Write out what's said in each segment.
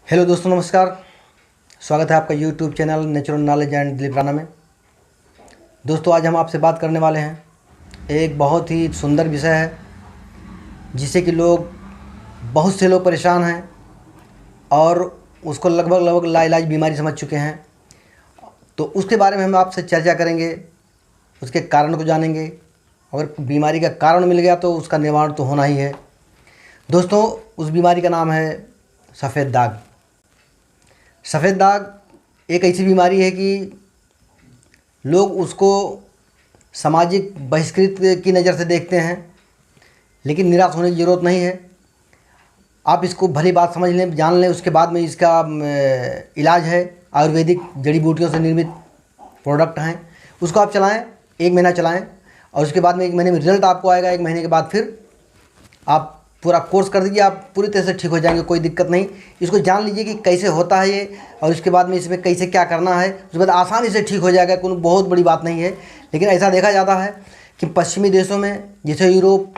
Hello दोस्तों, नमस्कार। स्वागत है आपका YouTube channel natural knowledge and Dilip Rana में। दोस्तों, आज हम आपसे बात करने वाले हैं एक बहुत ही सुंदर विषय है जिससे कि बहुत से लोग परेशान हैं और उसको लगभग लाइलाज बीमारी समझ चुके हैं। तो उसके बारे में हम आपसे चर्चा करेंगे, उसके कारण को जानेंगे। अगर बीमारी का कारण मिल गया तो उसका निवारण तो होना ही है। दोस्तों, उस बीमारी का नाम है सफ़ेद दाग। सफ़ेद दाग एक ऐसी बीमारी है कि लोग उसको सामाजिक बहिष्कृत की नज़र से देखते हैं, लेकिन निराश होने की ज़रूरत नहीं है। आप इसको भली बात समझ लें, जान लें। उसके बाद में इसका इलाज है, आयुर्वेदिक जड़ी बूटियों से निर्मित प्रोडक्ट हैं। उसको आप चलाएं, 1 महीना चलाएं और उसके बाद में 1 महीने में रिजल्ट आपको आएगा। 1 महीने के बाद फिर आप पूरा कोर्स कर दीजिए, आप पूरी तरह से ठीक हो जाएंगे, कोई दिक्कत नहीं। इसको जान लीजिए कि कैसे होता है ये, और उसके बाद में इसमें कैसे क्या करना है। उसके बाद आसानी से ठीक हो जाएगा, कोई बहुत बड़ी बात नहीं है। लेकिन ऐसा देखा जाता है कि पश्चिमी देशों में, जैसे यूरोप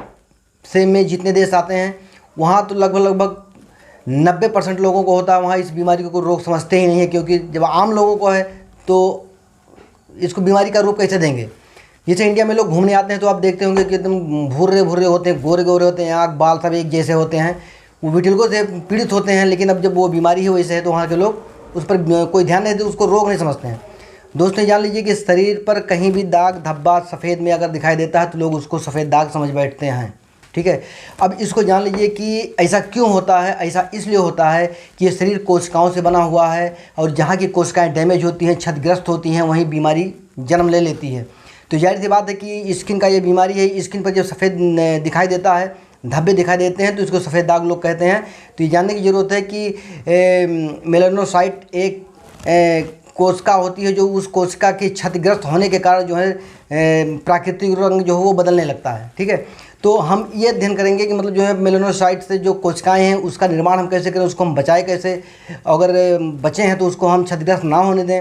से में जितने देश आते हैं, वहाँ तो लगभग 90% लोगों को होता है। वहाँ इस बीमारी को कोई रोग समझते ही नहीं है, क्योंकि जब आम लोगों को है तो इसको बीमारी का रूप कैसे देंगे। जैसे इंडिया में लोग घूमने आते हैं तो आप देखते होंगे कि एकदम भूरे भूरे होते हैं, गोरे गोरे होते हैं, आँख बाल सब एक जैसे होते हैं। वो विटिलिगो से पीड़ित होते हैं, लेकिन अब जब वो बीमारी है वैसे है तो वहाँ के लोग उस पर कोई ध्यान नहीं देते, उसको रोग नहीं समझते हैं। दोस्तों, जान लीजिए कि शरीर पर कहीं भी दाग धब्बा सफ़ेद में अगर दिखाई देता है तो लोग उसको सफ़ेद दाग समझ बैठते हैं। ठीक है। अब इसको जान लीजिए कि ऐसा क्यों होता है। ऐसा इसलिए होता है कि ये शरीर कोशिकाओं से बना हुआ है, और जहाँ की कोशिकाएँ डैमेज होती हैं, क्षतिग्रस्त होती हैं, वहीं बीमारी जन्म ले लेती है। तो जाहिर सी बात है कि स्किन का ये बीमारी है। स्किन पर जब सफ़ेद दिखाई देता है, धब्बे दिखाई देते हैं, तो इसको सफ़ेद दाग लोग कहते हैं। तो ये जानने की ज़रूरत है कि मेलानोसाइट एक कोशिका होती है, जो उस कोशिका के क्षतिग्रस्त होने के कारण जो है प्राकृतिक रंग जो है वो बदलने लगता है। ठीक है। तो हम ये अध्ययन करेंगे कि मतलब जो है मेलानोसाइट से जो कोशिकाएँ हैं उसका निर्माण हम कैसे करें, उसको हम बचाएं कैसे। अगर बचे हैं तो उसको हम क्षतिग्रस्त ना होने दें,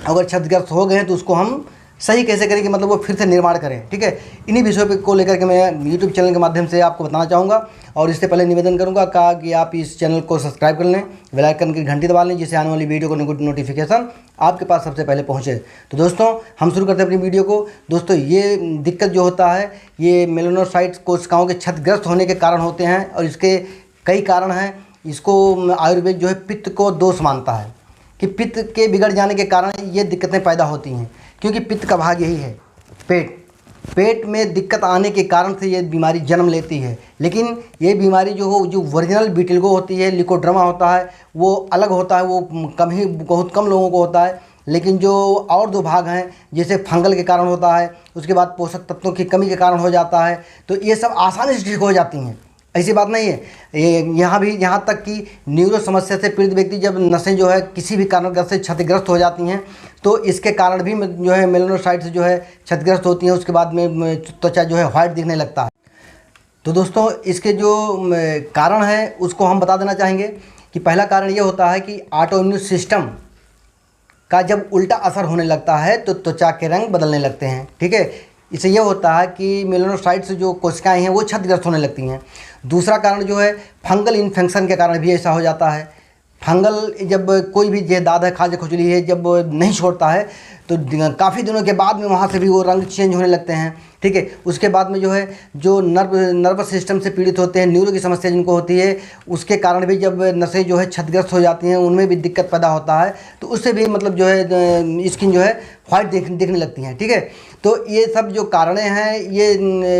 अगर क्षतिग्रस्त हो गए हैं तो उसको हम सही कैसे करें कि मतलब वो फिर से निर्माण करें। ठीक है। इन्हीं विषयों पे को लेकर के मैं यूट्यूब चैनल के माध्यम से आपको बताना चाहूँगा। और इससे पहले निवेदन करूँगा कि आप इस चैनल को सब्सक्राइब कर लें, बेल आइकन की घंटी दबा लें, जिससे आने वाली वीडियो को नोटिफिकेशन आपके पास सबसे पहले पहुँचे। तो दोस्तों, हम शुरू करते हैं अपनी वीडियो को। दोस्तों, ये दिक्कत जो होता है ये मेलानोसाइट कोशिकाओं के क्षतिग्रस्त होने के कारण होते हैं, और इसके कई कारण हैं। इसको आयुर्वेद जो है पित्त को दोष मानता है कि पित्त के बिगड़ जाने के कारण ये दिक्कतें पैदा होती हैं, क्योंकि पित्त का भाग यही है पेट में दिक्कत आने के कारण से ये बीमारी जन्म लेती है। लेकिन ये बीमारी जो ओरिजिनल विटिलिगो होती है, लिकोड्रमा होता है, वो अलग होता है, वो बहुत कम लोगों को होता है। लेकिन जो और 2 भाग हैं, जैसे फंगल के कारण होता है, उसके बाद पोषक तत्वों की कमी के कारण हो जाता है, तो ये सब आसानी से ठीक हो जाती हैं। ऐसी बात नहीं है। यहाँ तक कि न्यूरो समस्या से पीड़ित व्यक्ति जब नसें जो है किसी भी कारणवश से क्षतिग्रस्त हो जाती हैं, तो इसके कारण भी जो है मेलानोसाइट से जो है क्षतिग्रस्त होती हैं। उसके बाद में त्वचा जो है व्हाइट दिखने लगता है। तो दोस्तों, इसके जो कारण है उसको हम बता देना चाहेंगे कि पहला कारण ये होता है कि ऑटोइम्यून सिस्टम का जब उल्टा असर होने लगता है तो त्वचा के रंग बदलने लगते हैं। ठीक है। इससे यह होता है कि मेलानोसाइट से जो कोशिकाएं हैं वो क्षतिग्रस्त होने लगती हैं। दूसरा कारण जो है फंगल इन्फेक्शन के कारण भी ऐसा हो जाता है। फंगल जब कोई भी जो दाद है, खाज खुजली है, जब नहीं छोड़ता है तो काफ़ी दिनों के बाद में वहाँ से भी वो रंग चेंज होने लगते हैं। ठीक है। उसके बाद में जो है जो नर्वस सिस्टम से पीड़ित होते हैं, न्यूरो की समस्या जिनको होती है, उसके कारण भी जब नसें जो है क्षतिग्रस्त हो जाती हैं, उनमें भी दिक्कत पैदा होता है। तो उससे भी मतलब जो है स्किन जो है व्हाइट दिखने लगती हैं। ठीक है। तो ये सब जो कारण हैं ये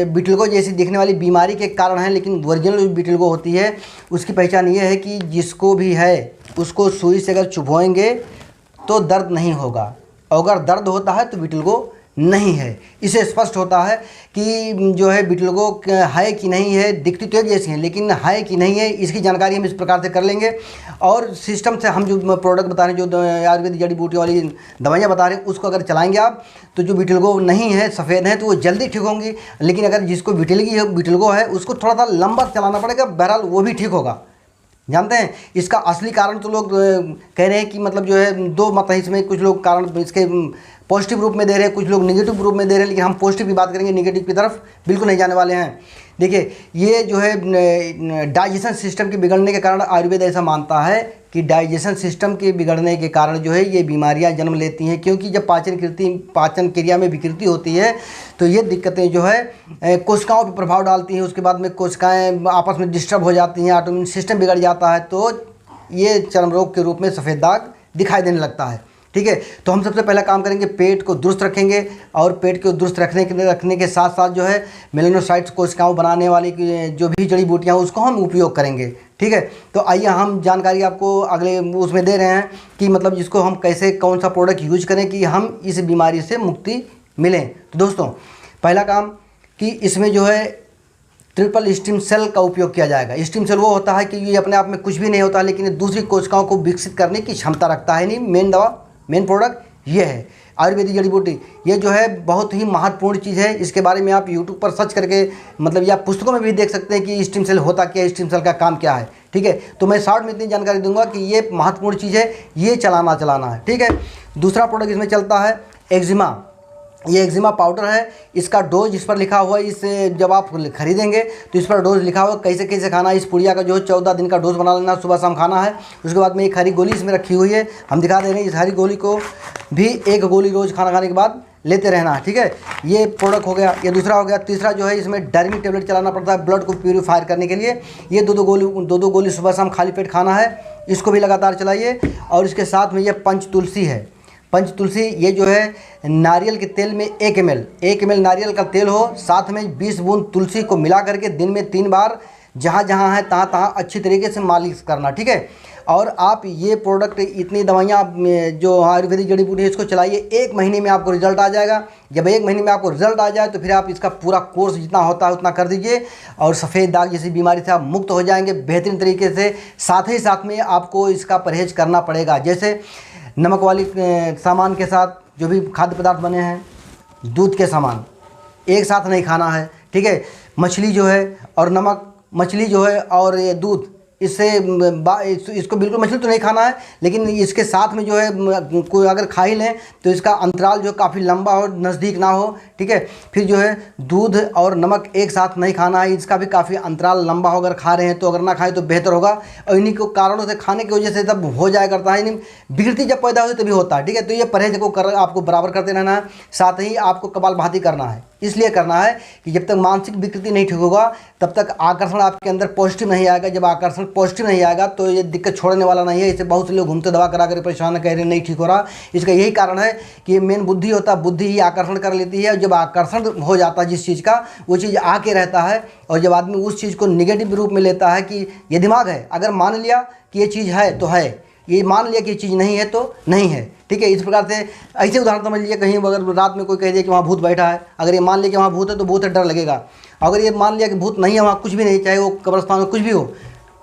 विटिलिगो जैसी दिखने वाली बीमारी के कारण हैं। लेकिन ओरिजिनल विटिलिगो होती है उसकी पहचान ये है कि जिसको भी है उसको सुई से अगर चुभोएंगे तो दर्द नहीं होगा, अगर दर्द होता है तो विटिलिगो नहीं है। इसे स्पष्ट होता है कि जो है विटिलिगो है कि नहीं है। दिखती तो एक जैसी है, लेकिन है कि नहीं है इसकी जानकारी हम इस प्रकार से कर लेंगे। और सिस्टम से हम जो प्रोडक्ट बता रहे हैं, जो आयुर्वेदिक जड़ी बूटी वाली दवाइयाँ बता रहे हैं, उसको अगर चलाएंगे आप तो जो विटिलिगो नहीं है, सफ़ेद है, तो वो जल्दी ठीक होंगी। लेकिन अगर जिसको विटिलिगो है उसको थोड़ा सा लंबा चलाना पड़ेगा, बहरहाल वो भी ठीक होगा। जानते हैं इसका असली कारण तो लोग कह रहे हैं कि मतलब जो है 2 मत है इसमें। कुछ लोग कारण इसके पॉजिटिव रूप में दे रहे हैं, कुछ लोग नेगेटिव रूप में दे रहे हैं, लेकिन हम पॉजिटिव की बात करेंगे, नेगेटिव की तरफ बिल्कुल नहीं जाने वाले हैं। देखिए ये जो है डाइजेशन सिस्टम के बिगड़ने के कारण आयुर्वेद ऐसा मानता है कि डाइजेशन सिस्टम के बिगड़ने के कारण जो है ये बीमारियां जन्म लेती हैं, क्योंकि जब पाचन क्रिया में विकृति होती है तो ये दिक्कतें जो है कोशिकाओं पर प्रभाव डालती हैं। उसके बाद में कोशिकाएं आपस में डिस्टर्ब हो जाती हैं, ऑटोइम्यून सिस्टम बिगड़ जाता है, तो ये चर्म रोग के रूप में सफ़ेद दाग दिखाई देने लगता है। ठीक है, तो हम सबसे पहला काम करेंगे, पेट को दुरुस्त रखेंगे और पेट को दुरुस्त रखने के साथ साथ जो है मेलानोसाइट्स कोशिकाओं बनाने वाली जो भी जड़ी बूटियाँ उसको हम उपयोग करेंगे। ठीक है, तो आइए हम जानकारी आपको अगले उसमें दे रहे हैं कि मतलब जिसको हम कैसे कौन सा प्रोडक्ट यूज करें कि हम इस बीमारी से मुक्ति मिलें। तो दोस्तों पहला काम कि इसमें जो है ट्रिपल स्टेम सेल का उपयोग किया जाएगा। स्टेम सेल वो होता है कि ये अपने आप में कुछ भी नहीं होता, लेकिन ये दूसरी कोशिकाओं को विकसित करने की क्षमता रखता है। नहीं, मेन प्रोडक्ट ये है आयुर्वेदिक जड़ी बूटी। ये जो है बहुत ही महत्वपूर्ण चीज़ है। इसके बारे में आप यूट्यूब पर सर्च करके मतलब या पुस्तकों में भी देख सकते हैं कि स्टेम सेल होता क्या है, स्टेम सेल का काम क्या है। ठीक है, तो मैं शॉर्ट में इतनी जानकारी दूंगा कि ये महत्वपूर्ण चीज़ है, ये चलाना है। ठीक है, दूसरा प्रोडक्ट इसमें चलता है एक्जिमा। ये एक्जिमा पाउडर है, इसका डोज इस पर लिखा हुआ है। इस जब आप खरीदेंगे तो इस पर डोज लिखा हुआ है कैसे कैसे खाना है। इस पुड़िया का जो 14 दिन का डोज बना लेना, सुबह शाम खाना है। उसके बाद में एक हरी गोली इसमें रखी हुई है, हम दिखा दे रहे हैं। इस हरी गोली को भी एक गोली रोज़ खाना खाने के बाद लेते रहना है। ठीक है, ये प्रोडक्ट हो गया, ये दूसरा हो गया। तीसरा जो है इसमें डर्मी टेबलेट चलाना पड़ता है ब्लड को प्यूरीफायर करने के लिए। ये दो दो गोली सुबह शाम खाली पेट खाना है, इसको भी लगातार चलाइए। और इसके साथ में ये पंच तुलसी है। पंच तुलसी ये जो है नारियल के तेल में 1 ml नारियल का तेल हो, साथ में 20 बूंद तुलसी को मिला करके दिन में 3 बार जहाँ जहाँ है तहाँ अच्छी तरीके से मालिश करना। ठीक है, और आप ये प्रोडक्ट इतनी दवाइयाँ जो आयुर्वेदिक जड़ी बूटी है इसको चलाइए, 1 महीने में आपको रिजल्ट आ जाएगा। जब 1 महीने में आपको रिजल्ट आ जाए तो फिर आप इसका पूरा कोर्स जितना होता है उतना कर दीजिए और सफ़ेद दाग जैसी बीमारी से आप मुक्त हो जाएंगे बेहतरीन तरीके से। साथ ही साथ में आपको इसका परहेज करना पड़ेगा, जैसे नमक वाली सामान के साथ जो भी खाद्य पदार्थ बने हैं, दूध के सामान एक साथ नहीं खाना है। ठीक है, मछली जो है और नमक, मछली जो है और ये दूध, इसको बिल्कुल मछली तो नहीं खाना है, लेकिन इसके साथ में जो है कोई अगर खा ही लें तो इसका अंतराल जो काफ़ी लंबा हो, नज़दीक ना हो। ठीक है, फिर जो है दूध और नमक एक साथ नहीं खाना है, इसका भी काफ़ी अंतराल लंबा हो। अगर खा रहे हैं तो अगर ना खाएं तो बेहतर होगा। और इन्हीं को कारणों से खाने की वजह से तब हो जाया करता है, यानी विकृति जब पैदा होती तभी होता है। ठीक है, तो ये परहेज को आपको बराबर करते रहना है। साथ ही आपको कपालभाति करना है, इसलिए करना है कि जब तक मानसिक विकृति नहीं ठीक होगा तब तक आकर्षण आपके अंदर पॉजिटिव नहीं आएगा। जब आकर्षण पॉजिटिव नहीं आएगा तो ये दिक्कत छोड़ने वाला नहीं है। इसे बहुत से लोग घूमते दवा करा कर परेशान कह रहे नहीं ठीक हो रहा। इसका यही कारण है कि ये मेन बुद्धि होता है, बुद्धि ही आकर्षण कर लेती है। जब आकर्षण हो जाता है जिस चीज़ का, वो चीज़ आके रहता है। और जब आदमी उस चीज़ को निगेटिव रूप में लेता है कि ये दिमाग है, अगर मान लिया कि ये चीज़ है तो है, ये मान लिया कि ये चीज़ नहीं है तो नहीं है। ठीक है, इस प्रकार से ऐसे उदाहरण समझ लीजिए, कहीं अगर रात में कोई कह दिया कि वहाँ भूत बैठा है, अगर ये मान लिया कि वहाँ भूत है तो भूत है, डर लगेगा। अगर ये मान लिया कि भूत नहीं है, वहाँ कुछ भी नहीं, चाहे वो कब्रिस्तान में कुछ भी हो,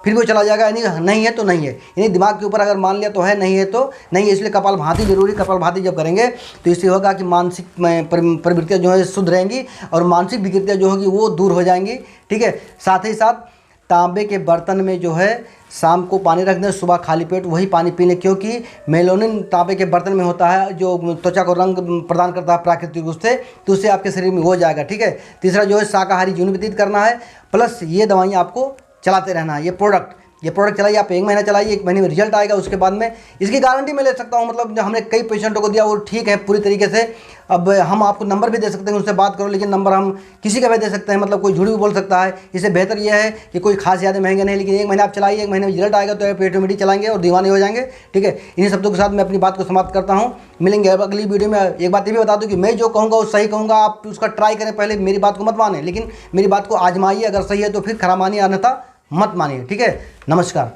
फिर भी वो चला जाएगा। यानी नहीं है तो नहीं है, यानी दिमाग के ऊपर अगर मान लिया तो है, नहीं है तो नहीं है। इसलिए कपालभाति जरूरी। कपालभाति जब करेंगे तो इससे होगा कि मानसिक प्रवृत्तियाँ जो है शुद्ध रहेंगी और मानसिक विकृतियाँ जो होगी वो दूर हो जाएंगी। ठीक है, साथ ही साथ तांबे के बर्तन में जो है शाम को पानी रख दें, सुबह खाली पेट वही पानी पी लें, क्योंकि मेलानिन तांबे के बर्तन में होता है जो त्वचा को रंग प्रदान करता है प्राकृतिक रूप से, तो उससे आपके शरीर में हो जाएगा। ठीक है, तीसरा जो है शाकाहारी जीवन व्यतीत करना है, प्लस ये दवाइयाँ आपको चलाते रहना है। ये प्रोडक्ट चलाइए आप, 1 महीना चलाइए, 1 महीने में रिजल्ट आएगा। उसके बाद में इसकी गारंटी मैं ले सकता हूँ, मतलब हमने कई पेशेंटों को दिया वो ठीक है पूरी तरीके से। अब हम आपको नंबर भी दे सकते हैं, उनसे बात करो, लेकिन नंबर हम किसी का भी दे सकते हैं, मतलब कोई झूठ भी बोल सकता है। इससे बेहतर यह है कि कोई खास ज़्यादा महंगे नहीं, लेकिन 1 महीना आप चलाइए, 1 महीने में रिजल्ट आएगा तो आप ऑटोमेटिक चलाएंगे और दीवाने हो जाएंगे। ठीक है, इन्हीं शब्दों के साथ मैं अपनी बात को समाप्त करता हूँ। मिलेंगे अगली वीडियो में। एक बात ये भी बता दूँ कि मैं जो कहूँगा वो सही कहूँगा, आप उसका ट्राई करें, पहले मेरी बात को मत माने, लेकिन मेरी बात को आजमाइए, अगर सही है तो फिर खरा मानिए, अन्यथा मत मानिए। ठीक है, नमस्कार।